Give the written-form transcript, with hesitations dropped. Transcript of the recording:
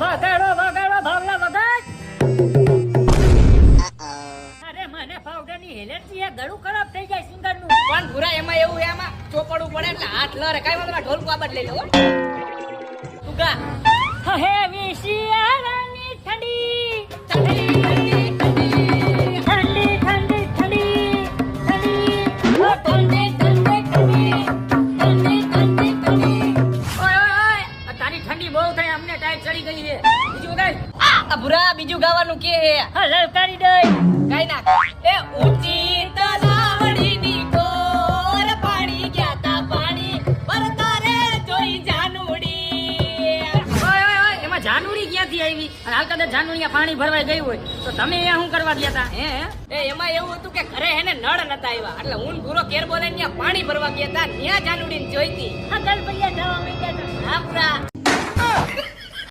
વગાડો વગાડો ભાવલા વગાડ. અરે મને પાવડર ની એલર્જી એ ગળું ખરાબ થઈ જાય સિંગર નું. પણ ભૂરા એમાં એવું એમાં ચોપડવું પડે એટલે હાથ લરે કઈ વાંધો ઢોલ બાબત લઈ લો તું ગા. હે વિશિયારાની ઠંડી ઠંડી ઠંડી ઠંડી ઠંડી ઠંડી ઠંડી ઠંડી ઓ ઠંડી ઠંડી ઠંડી ઠંડી ઠંડી ઠંડી. ઓય ઓય ઓય આ તારી ઠંડી બહુ થઈ અમને ટાઈટ ચડી ગઈ છે. બીજું ગાય. આ ભૂરા બીજું ગાવાનું કે હે હા લલકારી દે. કઈ નાખ એ ઊંચી તલાવડીની કોર પાણી ગયા તા પાણી પર તારે જોઈ જાનુડી. ઓય ઓય ઓય એમાં જાનુડી ક્યાંથી આવી? અને હાલ કદાચ જાનુડીયા પાણી ભરવાઈ ગઈ હોય તો તમે અહીંયા શું કરવા ગયા તા? હે એ એમાં એવું હતું કે ઘરે એને નળ નતા આવ્યા એટલે હું ભૂરો કેર બોલાઈને ત્યાં પાણી ભરવા ગયા તા ત્યાં જાનુડીને જોઈતી. હા ગલબલિયા જવા માંડ્યા હતા. હા ભૂરા